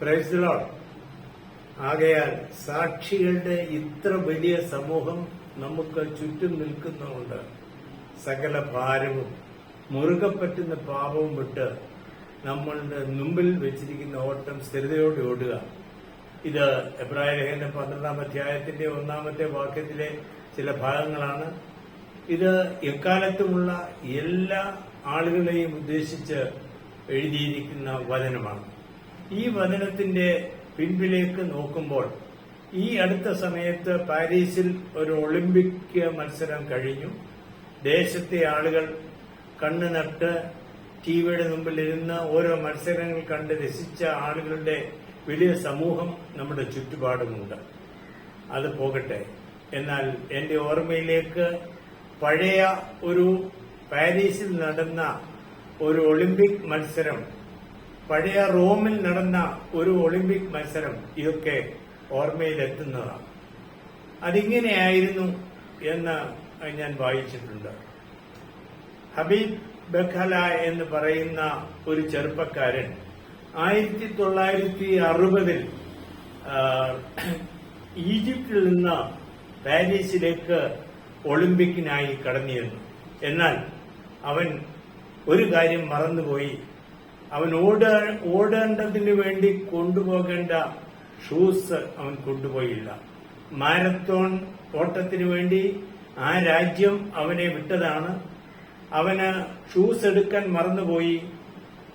Praise the Lord. ആകയാൽ സാക്ഷികളുടെ ഇത്ര വലിയ സമൂഹം നമുക്ക് ചുറ്റും നിൽക്കുന്നുണ്ട്. സകല ഭാരവും മുറുകെ പറ്റുന്ന പാപവും വിട്ട് നമ്മളുടെ മുമ്പിൽ വെച്ചിരിക്കുന്ന ഓട്ടം സ്ഥിരതയോടെ ഓടുക. ഇത് എബ്രായ ലേഖനം 12-ാം അധ്യായത്തിന്റെ 1-ാമത്തെ വാക്യത്തിലെ ചില ഭാഗങ്ങളാണ്. ഇത് എക്കാലത്തുമുള്ള എല്ലാ ആളുകളെയും ഉദ്ദേശിച്ച് എഴുതിയിരിക്കുന്ന വചനമാണ്. ഈ വചനത്തിന്റെ പിൻപിലേക്ക് നോക്കുമ്പോൾ ഈ അടുത്ത സമയത്ത് പാരീസിൽ ഒരു ഒളിമ്പിക് മത്സരം കഴിഞ്ഞു. ദേശത്തെ ആളുകൾ കണ്ണു നട്ട് ടിവിയുടെ മുമ്പിലിരുന്ന് ഓരോ മത്സരങ്ങൾ കണ്ട് രസിച്ച ആളുകളുടെ വലിയ സമൂഹം നമ്മുടെ ചുറ്റുപാടുമുണ്ട്. അത് പോകട്ടെ. എന്നാൽ എന്റെ ഓർമ്മയിലേക്ക് പഴയ ഒരു പാരീസിൽ നടന്ന ഒരു ഒളിമ്പിക് മത്സരം, പഴയ റോമിൽ നടന്ന ഒരു ഒളിമ്പിക് മത്സരം, ഇതൊക്കെ ഓർമ്മയിലെത്തുന്നതാണ്. അതിങ്ങനെയായിരുന്നു എന്ന് ഞാൻ വായിച്ചിട്ടുണ്ട്. ഹബീബ് ബഖല എന്ന് പറയുന്ന ഒരു ചെറുപ്പക്കാരൻ 1960 ഈജിപ്തിൽ നിന്ന് പാരീസിലേക്ക് ഒളിമ്പിക്കിനായി കടന്നിരുന്നു. എന്നാൽ അവൻ ഒരു കാര്യം മറന്നുപോയി. അവൻ ഓടേണ്ടതിനു വേണ്ടി കൊണ്ടുപോകേണ്ട ഷൂസ് അവൻ കൊണ്ടുപോയില്ല. മാരത്തോൺ ഓട്ടത്തിനു വേണ്ടി ആ രാജ്യം അവനെ വിട്ടതാണ്. അവന് ഷൂസ് എടുക്കാൻ മറന്നുപോയി.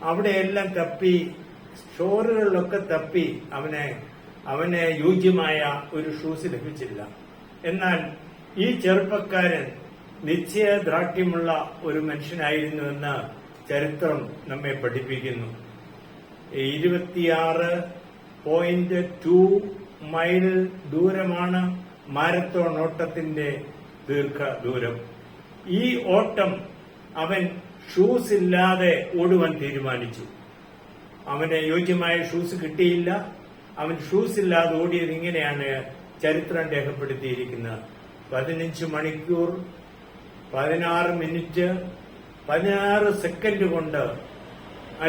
അവിടെയെല്ലാം തപ്പി, സ്റ്റോറുകളിലൊക്കെ തപ്പി അവന് യോഗ്യമായ ഒരു ഷൂസ് ലഭിച്ചില്ല. എന്നാൽ ഈ ചെറുപ്പക്കാരൻ നിശ്ചയദാർഢ്യമുള്ള ഒരു മനുഷ്യനായിരുന്നുവെന്ന് ചരിത്രം നമ്മെ പഠിപ്പിക്കുന്നു. 26.2 മൈൽ ദൂരമാണ് മാരത്തോൺ ഓട്ടത്തിന്റെ ദീർഘദൂരം. ഈ ഓട്ടം അവൻ ഷൂസ് ഇല്ലാതെ ഓടുവാൻ തീരുമാനിച്ചു. അവന് യോഗ്യമായ ഷൂസ് കിട്ടിയില്ല. അവൻ ഷൂസ് ഇല്ലാതെ ഓടിയത് ഇങ്ങനെയാണ് ചരിത്രം രേഖപ്പെടുത്തിയിരിക്കുന്നത്. 15 മണിക്കൂർ 16 മിനിറ്റ് 16 സെക്കൻഡ് കൊണ്ട്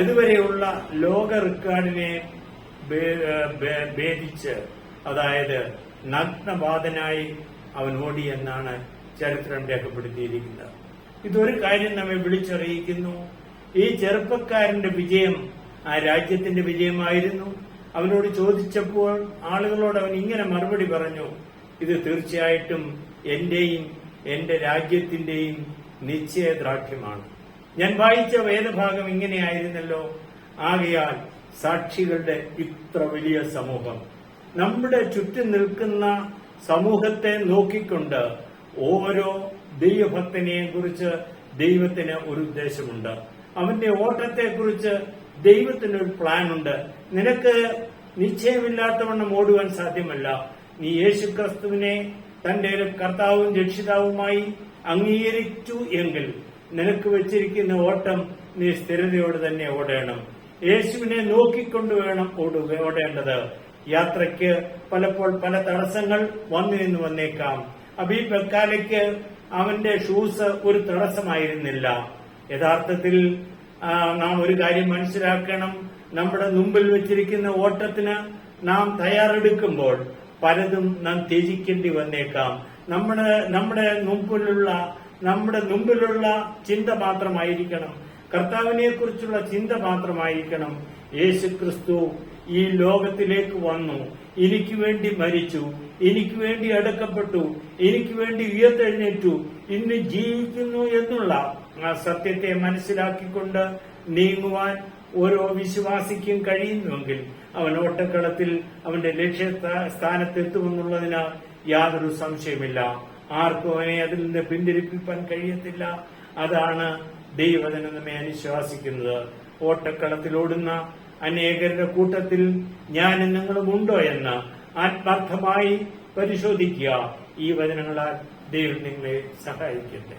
ഇതുവരെയുള്ള ലോക റെക്കോർഡിനെ ഭേദിച്ച്, അതായത് നഗ്നപാതനായി അവൻ ഓടിയെന്നാണ് ചരിത്രം രേഖപ്പെടുത്തിയിരിക്കുന്നത്. ഇതൊരു കാര്യം നമ്മെ വിളിച്ചറിയിക്കുന്നു. ഈ ചെറുപ്പക്കാരന്റെ വിജയം ആ രാജ്യത്തിന്റെ വിജയമായിരുന്നു. അവനോട് ചോദിച്ചപ്പോൾ ആളുകളോട് അവൻ ഇങ്ങനെ മറുപടി പറഞ്ഞു: ഇത് തീർച്ചയായിട്ടും എന്റെയും എന്റെ രാജ്യത്തിന്റെയും നിശ്ചയദാർഢ്യമാണ്. ഞാൻ വായിച്ച വേദഭാഗം ഇങ്ങനെയായിരുന്നല്ലോ. ആകയാൽ സാക്ഷികളുടെ ഇത്ര വലിയ സമൂഹം, നമ്മുടെ ചുറ്റും നിൽക്കുന്ന സമൂഹത്തെ നോക്കിക്കൊണ്ട് ഓരോ ദൈവഭക്തനെയും കുറിച്ച് ദൈവത്തിന് ഒരു ഉദ്ദേശമുണ്ട്. അവന്റെ ഓട്ടത്തെക്കുറിച്ച് ദൈവത്തിന് ഒരു പ്ലാൻ ഉണ്ട്. നിനക്ക് നിശ്ചയമില്ലാത്തവണ്ണം ഓടുവാൻ സാധ്യമല്ല. നീ യേശുക്രിസ്തുവിനെ തന്റെ കർത്താവും രക്ഷിതാവുമായി അംഗീകരിച്ചു എങ്കിൽ നിനക്ക് വെച്ചിരിക്കുന്ന ഓട്ടം നീ സ്ഥിരതയോട് തന്നെ ഓടേണം. യേശുവിനെ നോക്കിക്കൊണ്ട് വേണം ഓടേണ്ടത്. യാത്രയ്ക്ക് പലപ്പോൾ പല തടസ്സങ്ങൾ വന്നു വന്നേക്കാം. ഹബീബ് ബഖാലയ്ക്ക് അവന്റെ ഷൂസ് ഒരു തടസ്സമായിരുന്നില്ല. യഥാർത്ഥത്തിൽ നാം ഒരു കാര്യം മനസ്സിലാക്കണം. നമ്മുടെ മുമ്പിൽ വെച്ചിരിക്കുന്ന ഓട്ടത്തിന് നാം തയ്യാറെടുക്കുമ്പോൾ പലതും നാം ത്യജിക്കേണ്ടി വന്നേക്കാം. നമ്മുടെ മുമ്പിലുള്ള ചിന്ത മാത്രമായിരിക്കണം. കർത്താവിനെ കുറിച്ചുള്ള ചിന്ത മാത്രമായിരിക്കണം. യേശുക്രിസ്തു ഈ ലോകത്തിലേക്ക് വന്നു, എനിക്ക് വേണ്ടി മരിച്ചു, എനിക്ക് വേണ്ടി അടക്കപ്പെട്ടു, എനിക്ക് വേണ്ടി ഉയർത്തെഴുന്നേറ്റു, ഇന്ന് ജീവിക്കുന്നു എന്നുള്ള ആ സത്യത്തെ മനസ്സിലാക്കിക്കൊണ്ട് നീങ്ങുവാൻ ഓരോ വിശ്വാസിക്കും കഴിയുന്നുവെങ്കിൽ അവൻ ഓട്ടക്കളത്തിൽ അവന്റെ ലക്ഷ്യസ്ഥാനത്തെത്തുമെന്നുള്ളതിന് യാതൊരു സംശയമില്ല. ആർക്കും അവനെ അതിൽ നിന്ന് പിന്തിരിപ്പിക്കാൻ കഴിയത്തില്ല. അതാണ് ദൈവവചനം നമ്മെ അനുശ്വാസിക്കുന്നത്. ഓട്ടക്കളത്തിലോടുന്ന അനേകരുടെ കൂട്ടത്തിൽ ഞാനും നിങ്ങളും ഉണ്ടോ എന്ന് ആത്മാർത്ഥമായി പരിശോധിക്കുക. ഈ വചനങ്ങളാൽ ദൈവം നിങ്ങളെ സഹായിക്കട്ടെ.